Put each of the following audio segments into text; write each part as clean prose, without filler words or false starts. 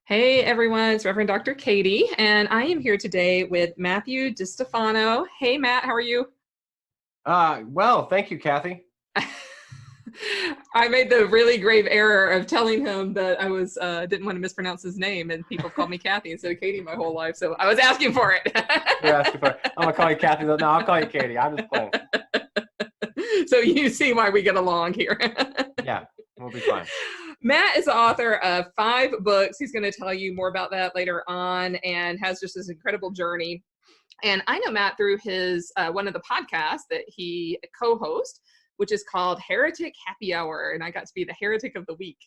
Hey everyone, it's Reverend Dr. Katie, and I am here today with Matthew Distefano. Hey Matt, how are you? Well, thank you, Kathy. I made the really grave error of telling him that I was didn't want to mispronounce his name, and people called me Kathy instead of Katie my whole life, so I was asking for it. You're asking for. I'm gonna call you Kathy. No, I'll call you Katie. I'm just playing. So you see why we get along here. Yeah, we'll be fine. Matt is the author of 5 books. He's going to tell you more about that later on, and has just this incredible journey. And I know Matt through his one of the podcasts that he co-hosts, which is called Heretic Happy Hour, and I got to be the Heretic of the Week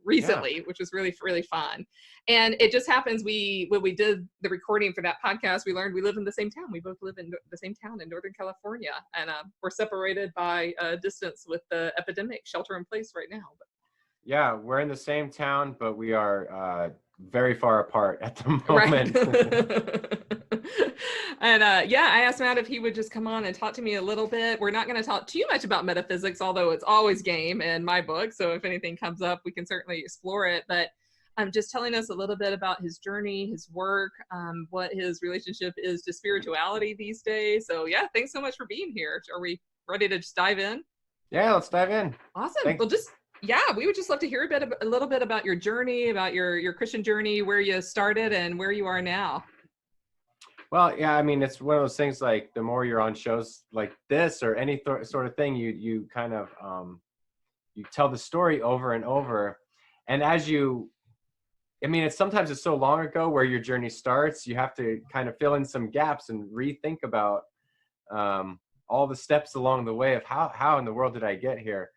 recently, which was really really fun. And it just happens when we did the recording for that podcast, we learned we live in the same town. We both live in the same town in Northern California, and we're separated by distance with the epidemic shelter in place right now. Yeah, we're in the same town, but we are very far apart at the moment. Right. And yeah, I asked Matt if he would just come on and talk to me a little bit. We're not going to talk too much about metaphysics, although it's always game in my book. So if anything comes up, we can certainly explore it. But just telling us a little bit about his journey, his work, what his relationship is to spirituality these days. So yeah, thanks so much for being here. Are we ready to just dive in? Yeah, let's dive in. Awesome. Thanks. Well, we would just love to hear a little bit about your journey, about your Christian journey, where you started and where you are now. Well, yeah, I mean, it's one of those things, like the more you're on shows like this or any sort of thing, you kind of you tell the story over and over, and sometimes it's so long ago where your journey starts, you have to kind of fill in some gaps and rethink about all the steps along the way of how in the world did I get here.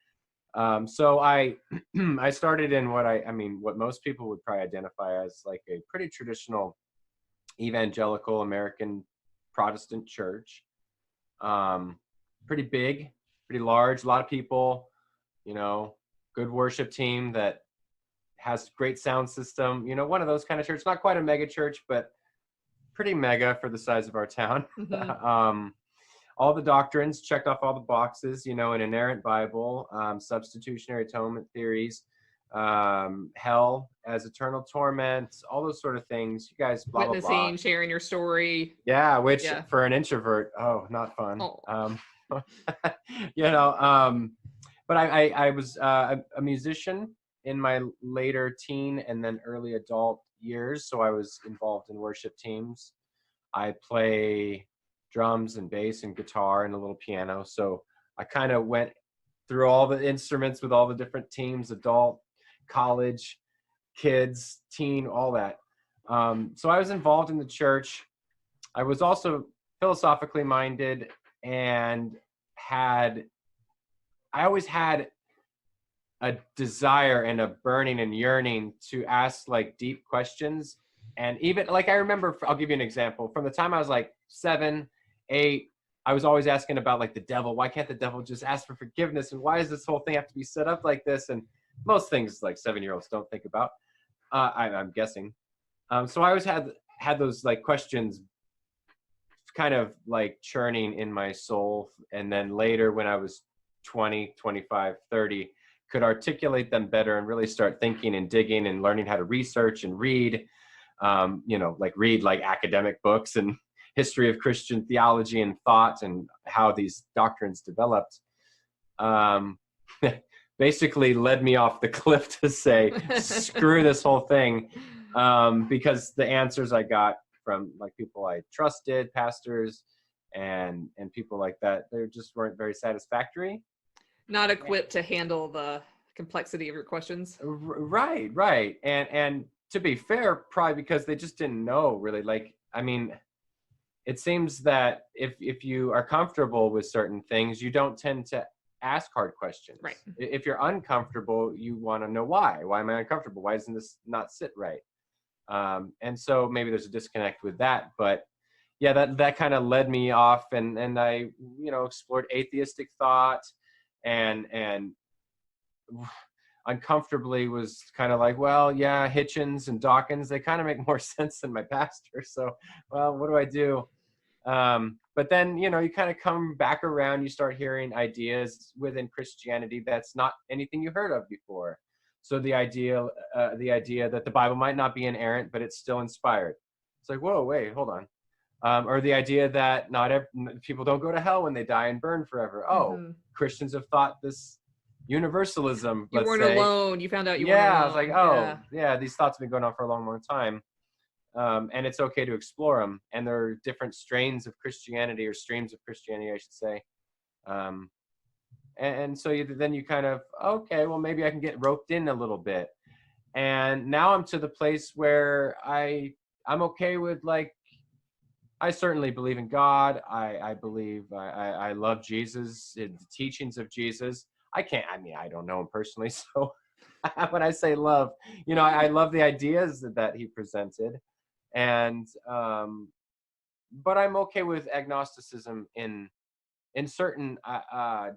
So I I started in what most people would probably identify as like a pretty traditional evangelical American Protestant church. Pretty big, pretty large, a lot of people, good worship team that has great sound system, one of those kind of church, not quite a mega church, but pretty mega for the size of our town. Mm-hmm. All the doctrines checked off all the boxes, an inerrant Bible, substitutionary atonement theories, hell as eternal torment, all those sort of things. You guys, blah, Witnessing, blah, blah. sharing your story. Yeah, which for an introvert, not fun. Oh. But I was a musician in my later teen and then early adult years, so I was involved in worship teams. I play drums and bass and guitar and a little piano. So I kind of went through all the instruments with all the different teams, adult, college, kids, teen, all that. So I was involved in the church. I was also philosophically minded and I always had a desire and a burning and yearning to ask like deep questions. And even like, I remember, I'll give you an example. From the time I was like 7, 8, I was always asking about like the devil. Why can't the devil just ask for forgiveness? And why does this whole thing have to be set up like this? And most things like 7-year-olds don't think about, I'm guessing. So I always had those like questions kind of like churning in my soul. And then later when I was 20, 25, 30, could articulate them better and really start thinking and digging and learning how to research and read, read like academic books and history of Christian theology and thought and how these doctrines developed, basically led me off the cliff to say, screw this whole thing, because the answers I got from like people I trusted, pastors and people like that, they just weren't very satisfactory. Not equipped to handle the complexity of your questions. Right. And to be fair, probably because they just didn't know really. Like, I mean, it seems that if you are comfortable with certain things, you don't tend to ask hard questions. Right. If you're uncomfortable, you want to know why. Why am I uncomfortable? Why doesn't this not sit right? And so maybe there's a disconnect with that. But yeah, that kind of led me off, and I explored atheistic thought, and uncomfortably was kind of like, well, yeah, Hitchens and Dawkins, they kind of make more sense than my pastor. So, well, what do I do? But then, you kind of come back around, you start hearing ideas within Christianity that's not anything you heard of before. So the idea that the Bible might not be inerrant, but it's still inspired. It's like, whoa, wait, hold on. Or the idea that people don't go to hell when they die and burn forever. Oh, Christians have thought this universalism. You weren't alone. You found out you weren't alone. Yeah, I was like, oh, yeah, these thoughts have been going on for a long, long time. And it's okay to explore them. And there are different strains of Christianity, or streams of Christianity, I should say. And so then you kind of, okay, well, maybe I can get roped in a little bit. And now I'm to the place where I'm okay with, like, I certainly believe in God. I believe I love Jesus, the teachings of Jesus. I don't know him personally. So when I say love, I love the ideas that he presented. And, but I'm okay with agnosticism in certain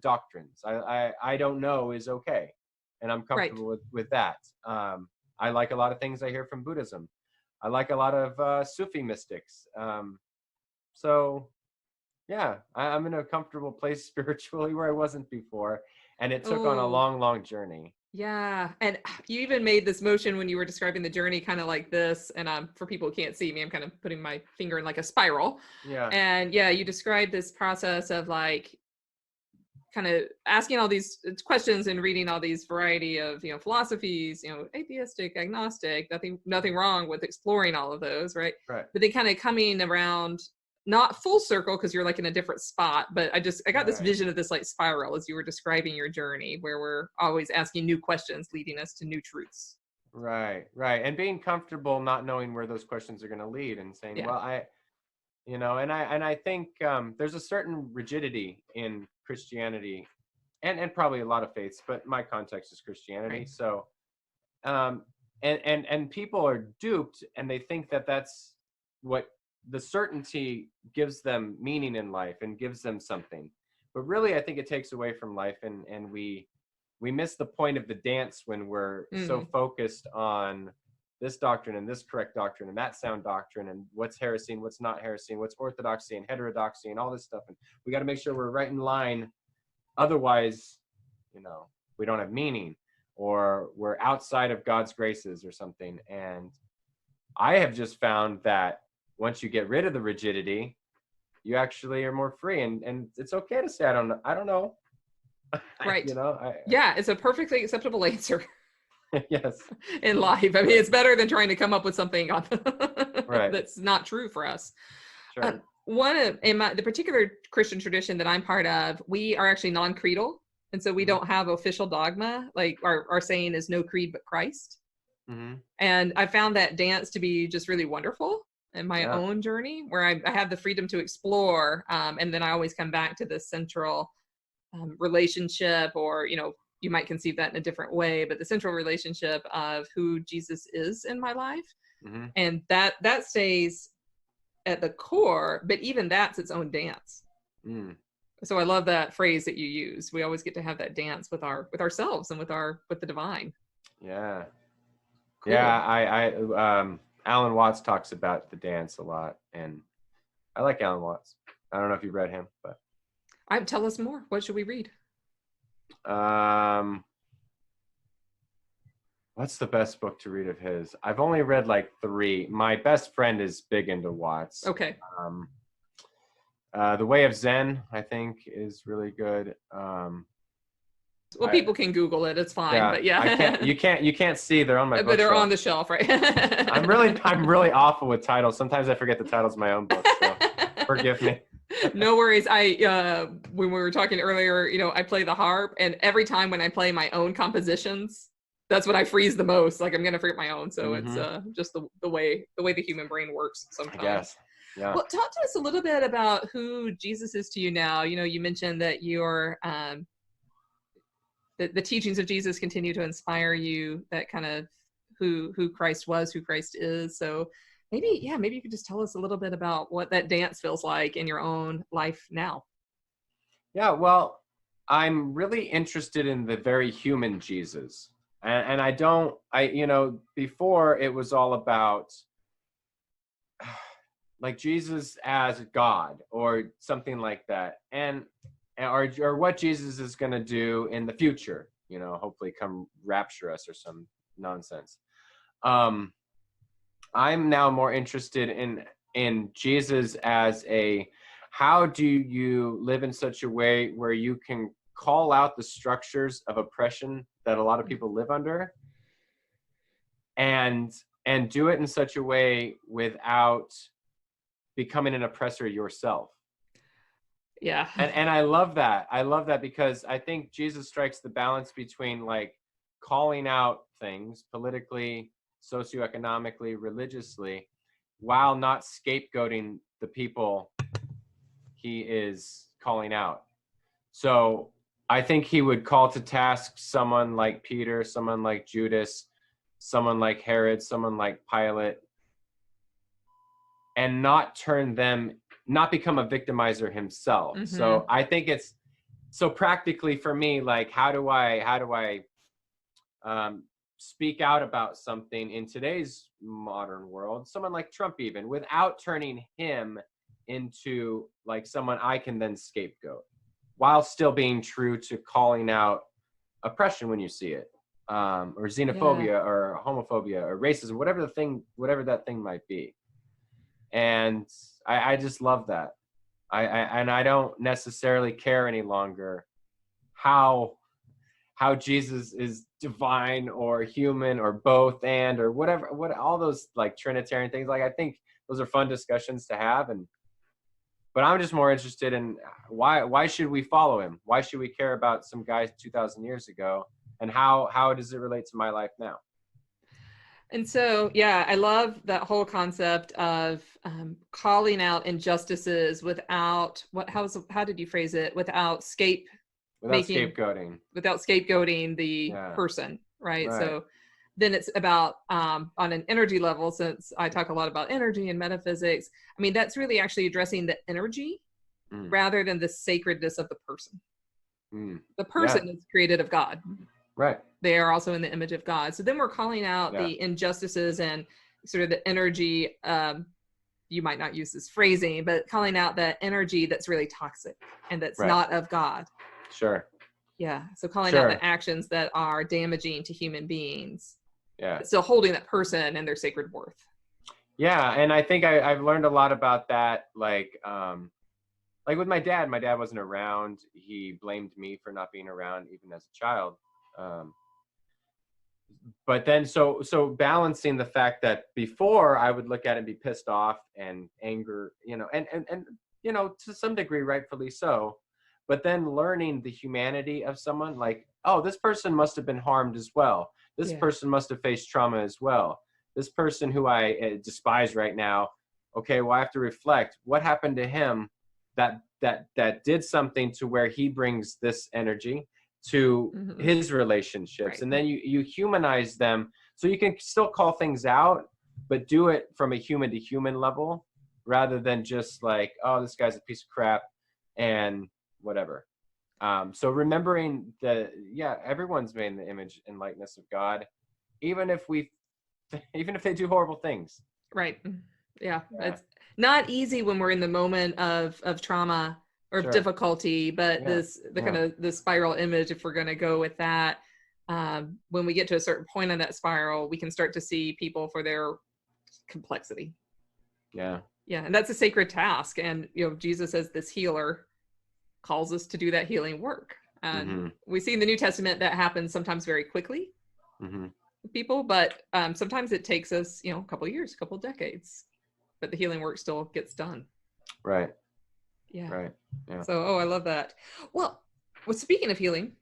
doctrines. I don't know is okay. And I'm comfortable with that. I like a lot of things I hear from Buddhism. I like a lot of Sufi mystics. So yeah, I'm in a comfortable place spiritually where I wasn't before. And it took on a long, long journey. Yeah. And you even made this motion when you were describing the journey, kind of like this. And for people who can't see me, I'm kind of putting my finger in like a spiral. Yeah. And yeah, you described this process of like kind of asking all these questions and reading all these variety of, philosophies, atheistic, agnostic, nothing wrong with exploring all of those. Right. Right. But then kind of coming around, not full circle, because you're like in a different spot, but I got this vision of this like spiral as you were describing your journey, where we're always asking new questions leading us to new truths. Right. And being comfortable not knowing where those questions are going to lead, and saying, well, I think there's a certain rigidity in Christianity, and probably a lot of faiths, but my context is Christianity. Right. So and people are duped, and they think that that's what the certainty gives them meaning in life and gives them something. But really, I think it takes away from life, and we miss the point of the dance when we're so focused on this doctrine and this correct doctrine and that sound doctrine, and what's heresy and what's not heresy, and what's orthodoxy and heterodoxy and all this stuff. And we got to make sure we're right in line. Otherwise, we don't have meaning, or we're outside of God's graces or something. And I have just found that once you get rid of the rigidity, you actually are more free, and it's okay to say, I don't know. Right. Yeah, it's a perfectly acceptable answer. Yes. In life. I mean, it's better than trying to come up with something right. that's not true for us. Sure. The particular Christian tradition that I'm part of, we are actually non-creedal. And so we don't have official dogma. Like our saying is no creed but Christ. And I found that dance to be just really wonderful in my own journey, where I have the freedom to explore. And then I always come back to this central relationship, or, you might conceive that in a different way, but the central relationship of who Jesus is in my life. And that stays at the core, but even that's its own dance. So I love that phrase that you use. We always get to have that dance with ourselves and with the divine. Yeah. Cool. Yeah. Alan Watts talks about the dance a lot, and I like Alan Watts. I don't know if you've read him, but tell us more. What should we read? What's the best book to read of his? I've only read like 3. My best friend is big into Watts. Okay. The Way of Zen, I think, is really good. People can Google it. It's fine. Yeah, but yeah, you can't see. They're on my bookshelf. But they're on the shelf, right? I'm really awful with titles. Sometimes I forget the titles of my own books. So forgive me. No worries. When we were talking earlier, I play the harp, and every time when I play my own compositions, that's when I freeze the most. Like I'm gonna forget my own. So it's just the way the human brain works sometimes. Yes. Yeah. Well, talk to us a little bit about who Jesus is to you now. You mentioned that you're the teachings of Jesus continue to inspire you, that kind of who Christ was, who Christ is. So maybe you could just tell us a little bit about what that dance feels like in your own life now. Yeah, well, I'm really interested in the very human Jesus. And before it was all about like Jesus as God or something like that. Or what Jesus is going to do in the future. hopefully come rapture us or some nonsense. I'm now more interested in Jesus as how do you live in such a way where you can call out the structures of oppression that a lot of people live under, and do it in such a way without becoming an oppressor yourself. Yeah. And I love that because I think Jesus strikes the balance between like calling out things politically, socioeconomically, religiously, while not scapegoating the people he is calling out. So I think he would call to task someone like Peter, someone like Judas, someone like Herod, someone like Pilate, and not become a victimizer himself. Mm-hmm. So I think it's so practically for me, like, how do I speak out about something in today's modern world, someone like Trump, even without turning him into like someone I can then scapegoat, while still being true to calling out oppression when you see it, or xenophobia or homophobia or racism, whatever that thing might be. And I just love that. I don't necessarily care any longer how Jesus is divine or human or both or whatever, all those like Trinitarian things. Like, I think those are fun discussions to have, but I'm just more interested in why should we follow him? Why should we care about some guy 2,000 years ago, and how does it relate to my life now? And so, yeah, I love that whole concept of calling out injustices without how did you phrase it? Without scapegoating the person, right? So then it's about on an energy level, since I talk a lot about energy and metaphysics. I mean, that's really actually addressing the energy rather than the sacredness of the person. The person is created of God. Right. They are also in the image of God. So then we're calling out the injustices and sort of the energy. You might not use this phrasing, but calling out that energy that's really toxic and that's not of God. Sure. Yeah. So calling out the actions that are damaging to human beings. Yeah. Still holding that person and their sacred worth. Yeah. And I think I've learned a lot about that. Like with my dad wasn't around. He blamed me for not being around even as a child. But then so balancing the fact that before I would look at it and be pissed off and anger, and to some degree rightfully so, but then learning the humanity of someone, like, oh, this person must have been harmed as well. This person must have faced trauma as well. This person who I despise right now, okay, well, I have to reflect what happened to him that did something to where he brings this energy to his relationships. And then you humanize them, so you can still call things out, but do it from a human to human level, rather than just like, oh, this guy's a piece of crap and whatever. So remembering everyone's made in the image and likeness of God, even if they do horrible things. Right. Yeah. It's not easy when we're in the moment of trauma or difficulty, but the spiral image, if we're going to go with that, when we get to a certain point on that spiral, we can start to see people for their complexity. Yeah. And that's a sacred task. And, Jesus as this healer calls us to do that healing work. And we see in the New Testament that happens sometimes very quickly with people, but sometimes it takes us, a couple of years, a couple of decades, but the healing work still gets done. Right. Yeah. Right. Yeah. So, I love that. Well, speaking of healing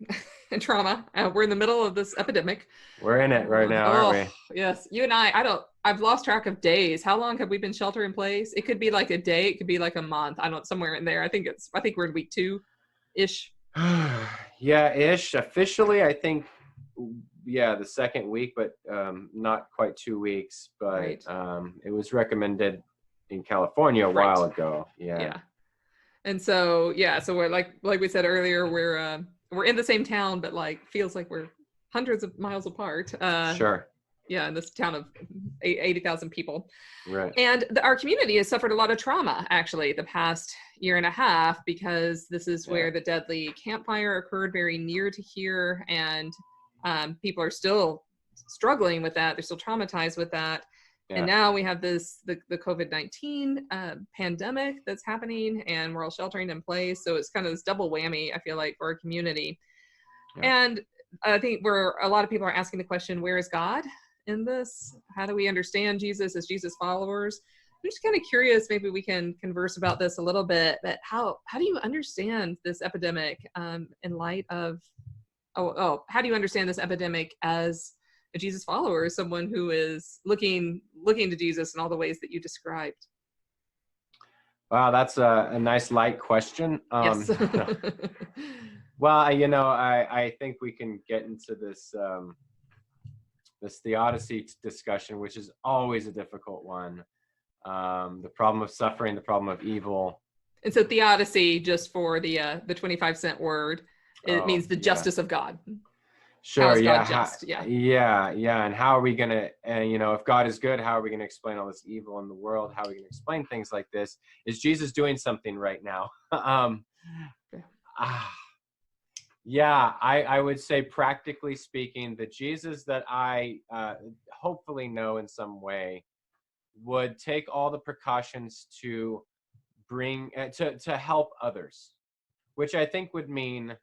and trauma, we're in the middle of this epidemic. We're in it right now, aren't we? Yes. You and I've lost track of days. How long have we been shelter in place? It could be like a day. It could be like a month. I don't know, somewhere in there. I think we're in week 2-ish. Ish. Officially, I think, the second week, but not quite 2 weeks. But it was recommended in California a while ago. Yeah. And so, so we're like we said earlier, we're in the same town, but like feels like we're hundreds of miles apart. Sure. Yeah, in this town of 80,000 people. Right. And our community has suffered a lot of trauma, actually, the past year and a half, because this is where the deadly campfire occurred very near to here. And people are still struggling with that. They're still traumatized with that. Yeah. And now we have the COVID-19 pandemic that's happening, and we're all sheltering in place. So it's kind of this double whammy, I feel like, for our community. Yeah. And I think a lot of people are asking the question, where is God in this? How do we understand Jesus as Jesus followers? I'm just kind of curious, maybe we can converse about this a little bit, that how do you understand this epidemic in light of, how do you understand this epidemic as a Jesus follower, as someone who is looking to Jesus in all the ways that you described? Wow, that's a nice light question. Yes. Well, I think we can get into this this theodicy discussion, which is always a difficult one. The problem of suffering, the problem of evil. And so theodicy, just for the 25-cent word, it means the justice of God. Sure. How is God just? Yeah. And how are we going to, if God is good, how are we going to explain all this evil in the world? How are we going to explain things like this? Is Jesus doing something right now? I would say, practically speaking, the Jesus that I hopefully know in some way would take all the precautions to bring to help others, which I think would mean,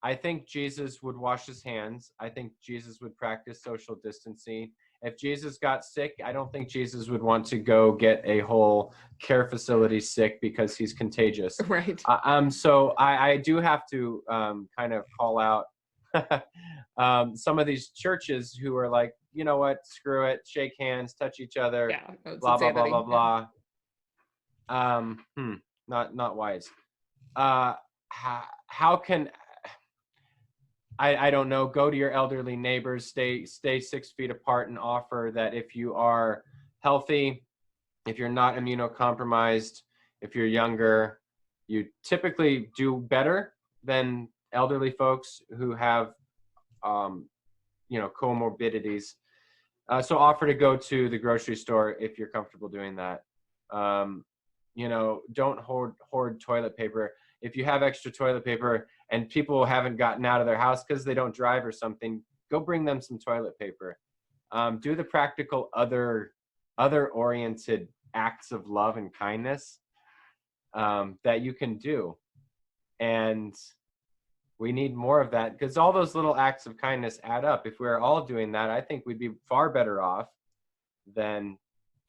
I think Jesus would wash his hands. I think Jesus would practice social distancing. If Jesus got sick, I don't think Jesus would want to go get a whole care facility sick because he's contagious. Right. So I do have to kind of call out some of these churches who are like, you know what, screw it, shake hands, touch each other, blah, blah, blah, blah, blah. Not wise. How can... I don't know, go to your elderly neighbors, stay 6 feet apart, and offer that if you are healthy, if you're not immunocompromised, if you're younger, you typically do better than elderly folks who have, comorbidities. So offer to go to the grocery store if you're comfortable doing that. Don't hoard toilet paper. If you have extra toilet paper and people haven't gotten out of their house because they don't drive or something, go bring them some toilet paper. Do the practical other oriented acts of love and kindness that you can do. And we need more of that, because all those little acts of kindness add up. If we're all doing that, I think we'd be far better off than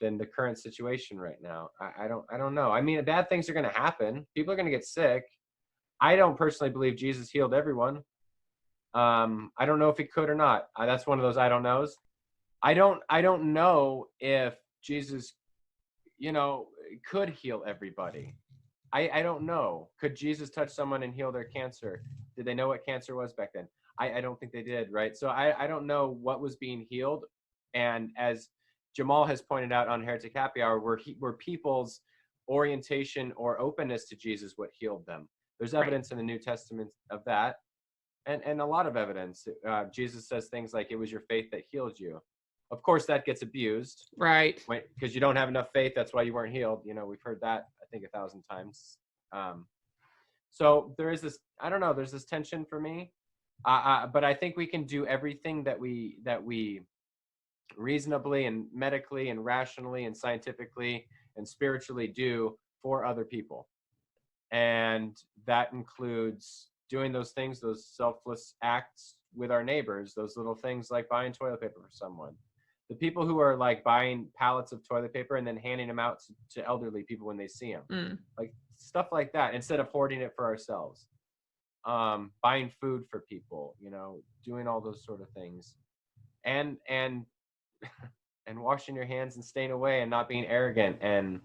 the current situation right now. I don't know. I mean, bad things are going to happen. People are going to get sick. I don't personally believe Jesus healed everyone. I don't know if he could or not. That's one of those I don't knows. I don't know if Jesus, could heal everybody. I don't know. Could Jesus touch someone and heal their cancer? Did they know what cancer was back then? I don't think they did, right? So I don't know what was being healed. And as Jamal has pointed out on Heretic Happy Hour, were people's orientation or openness to Jesus what healed them. There's evidence in the New Testament of that, and a lot of evidence. Jesus says things like, it was your faith that healed you. Of course, that gets abused. Right. Because you don't have enough faith, that's why you weren't healed. We've heard that, I think, 1,000 times. So there is this, I don't know, there's this tension for me. But I think we can do everything that we reasonably and medically and rationally and scientifically and spiritually do for other people. And that includes doing those things, those selfless acts with our neighbors, those little things like buying toilet paper for someone. The people who are like buying pallets of toilet paper and then handing them out to elderly people when they see them. Like stuff like that, instead of hoarding it for ourselves. Buying food for people, doing all those sort of things. And washing your hands and staying away and not being arrogant and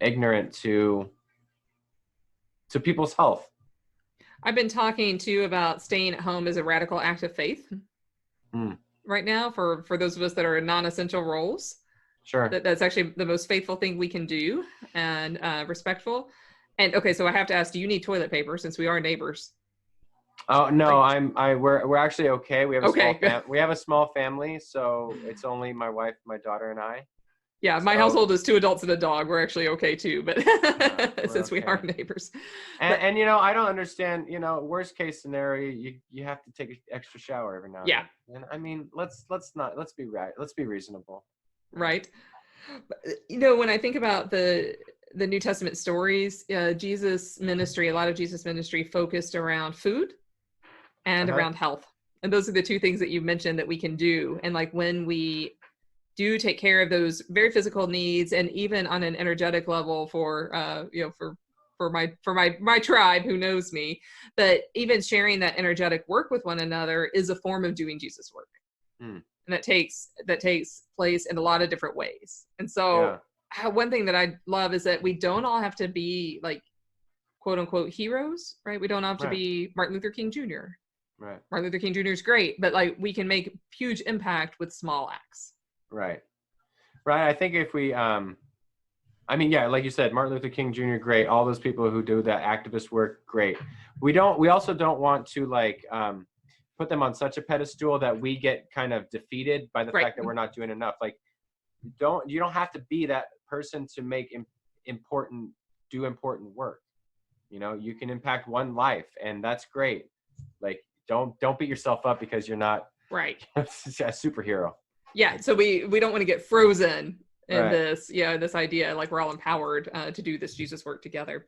ignorant to people's health. I've been talking too about staying at home as a radical act of faith right now for those of us that are in non-essential roles. Sure. That's actually the most faithful thing we can do, and respectful. And okay, so I have to ask, do you need toilet paper since we are neighbors? Oh no, Like, we're actually okay. We have a okay, good. we have a small family, so it's only my wife, my daughter, and I. Yeah, my So household is 2 adults and a dog. We're actually okay too, but we're since we are okay. neighbors. And, But and you know, I don't understand. You know, worst case scenario, you have to take an extra shower every now and yeah, then. And I mean, let's be right. Let's be reasonable. You know? right. When I think about the New Testament stories, Jesus ministry, a lot of Jesus ministry focused around food and Uh-huh. around health. And those are the two things that you mentioned that we can do. And like when we do take care of those very physical needs, and even on an energetic level for my tribe who knows me, but even sharing that energetic work with one another is a form of doing Jesus work. Hmm. And that takes place in a lot of different ways. And so Yeah. one thing that I love is that we don't all have to be like quote unquote heroes, right? We don't have to Right. be Martin Luther King Jr. Right. Martin Luther King Jr. is great, but like we can make huge impact with small acts. Right. Right. I think if we, I mean, yeah, like you said, Martin Luther King Jr., great. All those people who do that activist work, great. We also don't want to like put them on such a pedestal that we get kind of defeated by the Right. fact that we're not doing enough. Like, you don't have to be that person to make important work. You know, you can impact one life, and that's great. Like, don't beat yourself up because you're not Right. a superhero. Yeah. So we don't want to get frozen in Right. this idea, like we're all empowered to do this Jesus work together.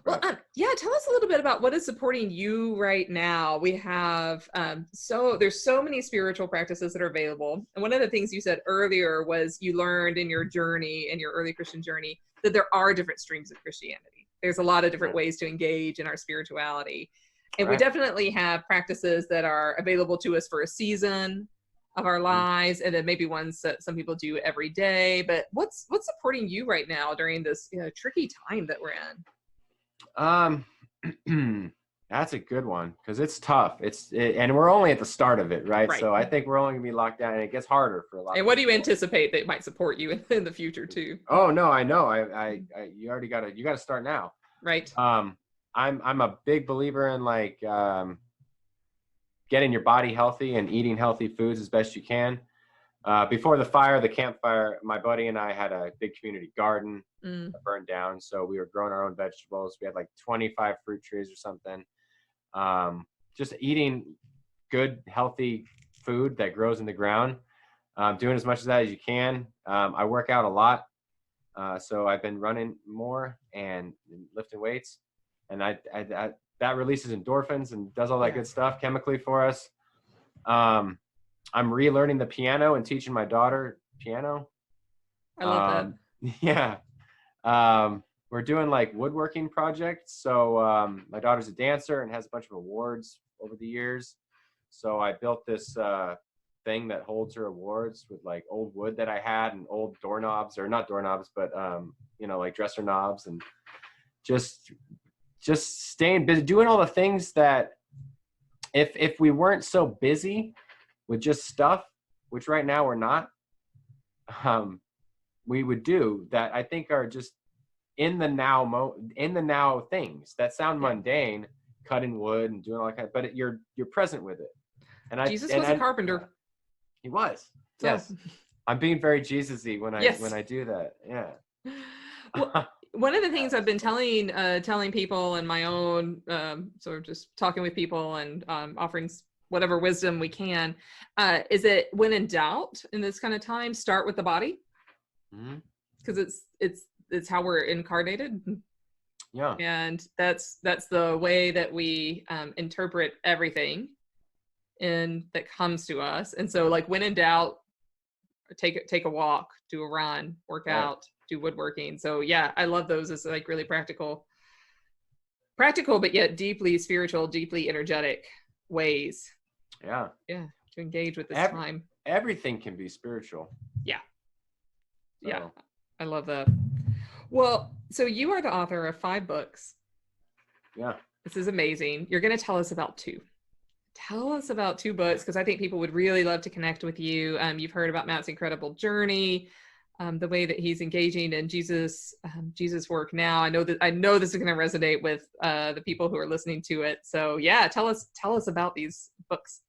Well, Right. tell us a little bit about what is supporting you right now. We have there's so many spiritual practices that are available, and one of the things you said earlier was you learned in your journey, in your early Christian journey, that there are different streams of Christianity. There's a lot of different ways to engage in our spirituality, and we Right. definitely have practices that are available to us for a season of our lives, and then maybe ones that some people do every day. But what's supporting you right now during this tricky time that we're in? That's a good one because it's tough. And we're only at the start of it, right? Right. So I think we're only gonna be locked down, and it gets harder for a lot. And what do you anticipate that might support you in the future too? Oh no, I know. You already gotta start now. Right. I'm a big believer in like getting your body healthy and eating healthy foods as best you can. Before the campfire, my buddy and I had a big community garden that burned down. So we were growing our own vegetables. We had like 25 fruit trees or something. Just eating good, healthy food that grows in the ground. Doing as much of that as you can. I work out a lot. So I've been running more and lifting weights. And that releases endorphins and does all that good stuff chemically for us. I'm relearning the piano and teaching my daughter piano. I love that. Yeah. We're doing like woodworking projects. So my daughter's a dancer and has a bunch of awards over the years. So I built this thing that holds her awards with like old wood that I had and old doorknobs, or not doorknobs, but like dresser knobs, and just staying busy, doing all the things that if we weren't so busy with just stuff, which right now we're not, we would do that I think are just in the now things that sound mundane, cutting wood and doing all that kind of, but you're present with it. And Jesus was a carpenter. He was. So. Yes. I'm being very Jesus-y when I do that. Yeah. Well, one of the things I've been telling people in my own sort of just talking with people and offering whatever wisdom we can is that when in doubt in this kind of time, start with the body, because it's how we're incarnated. Yeah. And that's the way that we interpret everything that comes to us. And so like when in doubt, take a walk, do a run, work out, do woodworking. So yeah, I love those as like really practical, but yet deeply spiritual, deeply energetic ways. Yeah. Yeah. To engage with this time. Everything can be spiritual. Yeah. So. Yeah. I love that. Well, so you are the author of 5 books. Yeah. This is amazing. You're going to tell us about 2. Tell us about 2 books, because I think people would really love to connect with you. You've heard about Matt's incredible journey. the way that he's engaging in Jesus work now. I know this is going to resonate with the people who are listening to it. So yeah, tell us about these books.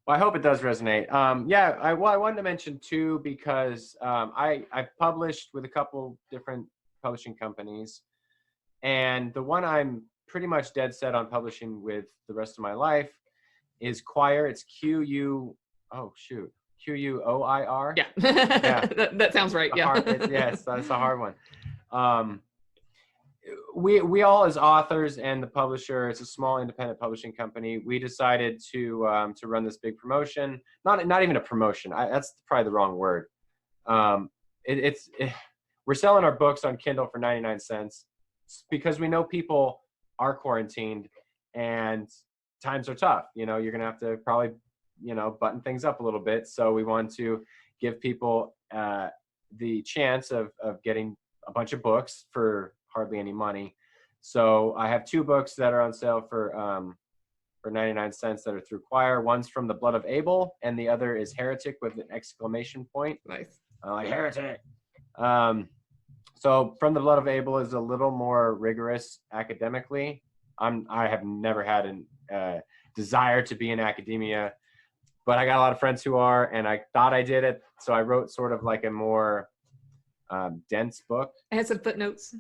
Well, I hope it does resonate. I wanted to mention two because I've published with a couple different publishing companies, and the one I'm pretty much dead set on publishing with the rest of my life is Quoir. It's Quoir. Yeah, Yeah, that sounds right. Yeah, yes, that's a hard one. We all, as authors and the publisher, it's a small independent publishing company. We decided to run this big promotion. Not even a promotion. That's probably the wrong word. We're selling our books on Kindle for 99 cents because we know people are quarantined and times are tough. You know, you're gonna have to probably button things up a little bit. So we want to give people the chance of getting a bunch of books for hardly any money. So I have two books that are on sale for 99 cents that are through Quoir. One's From the Blood of Abel, and the other is Heretic with an exclamation point. Nice. Like heretic. So From the Blood of Abel is a little more rigorous academically. I have never had a desire to be in academia, but I got a lot of friends who are, and I thought I did it. So I wrote sort of like a more dense book. It has some footnotes.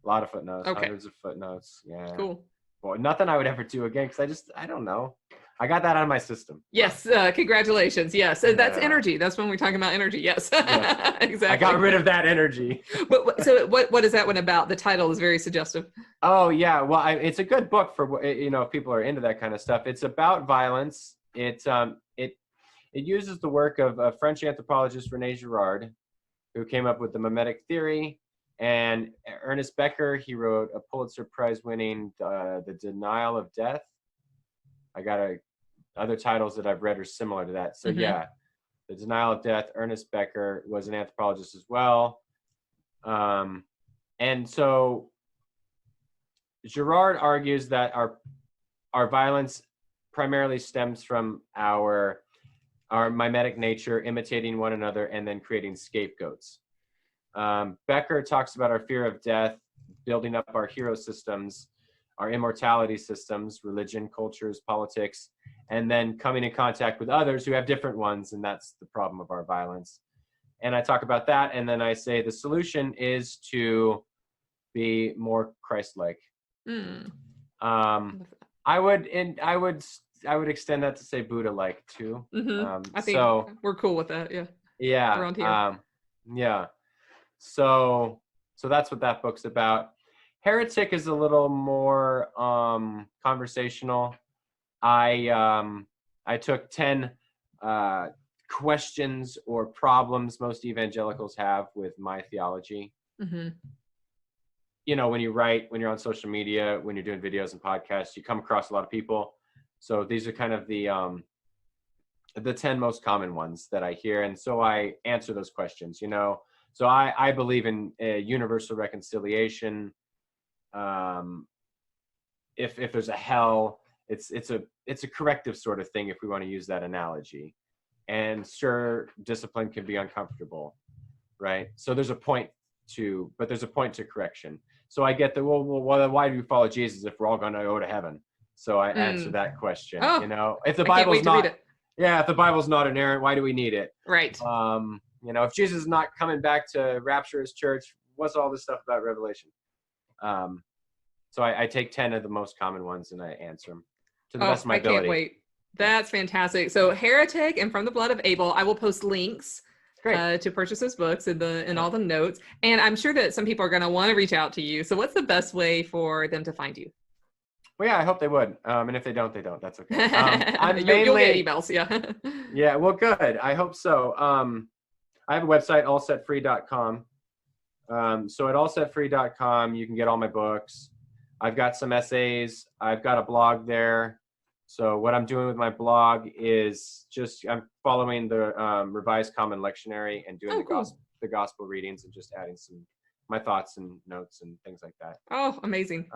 A lot of footnotes, okay. Hundreds of footnotes. Yeah. Cool. Well, nothing I would ever do again because I don't know. I got that out of my system. Yes. Congratulations. Yes. That's energy. That's when we're talking about energy. Yes. Yeah. Exactly. I got rid of that energy. So what is that one about? The title is very suggestive. Oh, yeah. Well, it's a good book for, if people are into that kind of stuff. It's about violence. It uses the work of a French anthropologist, René Girard, who came up with the mimetic theory. And Ernest Becker, he wrote a Pulitzer Prize winning The Denial of Death. I got other titles that I've read are similar to that. So yeah, The Denial of Death. Ernest Becker was an anthropologist as well. And so Girard argues that our violence primarily stems from our mimetic nature, imitating one another and then creating scapegoats. Becker talks about our fear of death, building up our hero systems, our immortality systems, religion, cultures, politics, and then coming in contact with others who have different ones, and that's the problem of our violence. And I talk about that, and then I say the solution is to be more Christ-like. I would extend that to say Buddha-like too. I think we're cool with that. Yeah. Yeah. Around here. Yeah. So that's what that book's about. Heretic is a little more conversational. I took 10 questions or problems most evangelicals have with my theology. You know, when you're on social media, when you're doing videos and podcasts, you come across a lot of people. So these are kind of the 10 most common ones that I hear. And so I answer those questions, So I believe in universal reconciliation. If there's a hell, it's a corrective sort of thing if we want to use that analogy. And sure, discipline can be uncomfortable, right? So there's a point to correction. So I get well, why do we follow Jesus if we're all going to go to heaven? So I answer that question. If the Bible's if the Bible's not inerrant, why do we need it? Right. If Jesus is not coming back to rapture his church, what's all this stuff about Revelation? So I take 10 of the most common ones and I answer them to the best of my ability. I can't wait. That's fantastic. So Heretic and From the Blood of Abel, I will post links to purchase those books in all the notes. And I'm sure that some people are going to want to reach out to you. So what's the best way for them to find you? Well, yeah, I hope they would. And if they don't, they don't. That's okay. You'll get emails, yeah. Yeah, well, good. I hope so. I have a website, allsetfree.com. So at allsetfree.com, you can get all my books. I've got some essays. I've got a blog there. So what I'm doing with my blog is I'm following the Revised Common Lectionary and doing the gospel readings and just adding my thoughts and notes and things like that. Oh, amazing.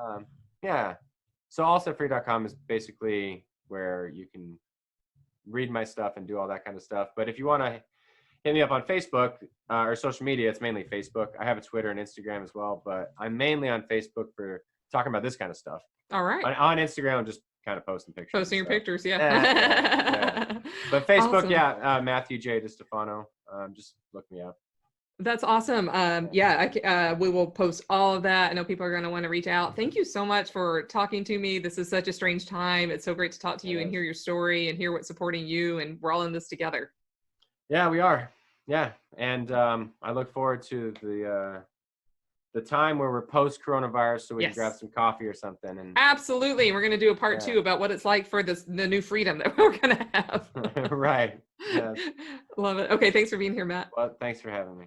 Yeah. So allsetfree.com is basically where you can read my stuff and do all that kind of stuff. But if you want hit me up on Facebook or social media. It's mainly Facebook. I have a Twitter and Instagram as well, but I'm mainly on Facebook for talking about this kind of stuff. All right. On Instagram, I'm just kind of posting pictures. Posting your pictures, yeah. Yeah. But Facebook, Awesome. Matthew J. Distefano. Just look me up. That's awesome. We will post all of that. I know people are going to want to reach out. Thank you so much for talking to me. This is such a strange time. It's so great to talk to you and hear your story and hear what's supporting you. And we're all in this together. Yeah, we are. Yeah. And I look forward to the time where we're post coronavirus, so we can grab some coffee or something. And absolutely. We're going to do a part 2 about what it's like for the new freedom that we're going to have. Right. Yes. Love it. Okay. Thanks for being here, Matt. Well, thanks for having me.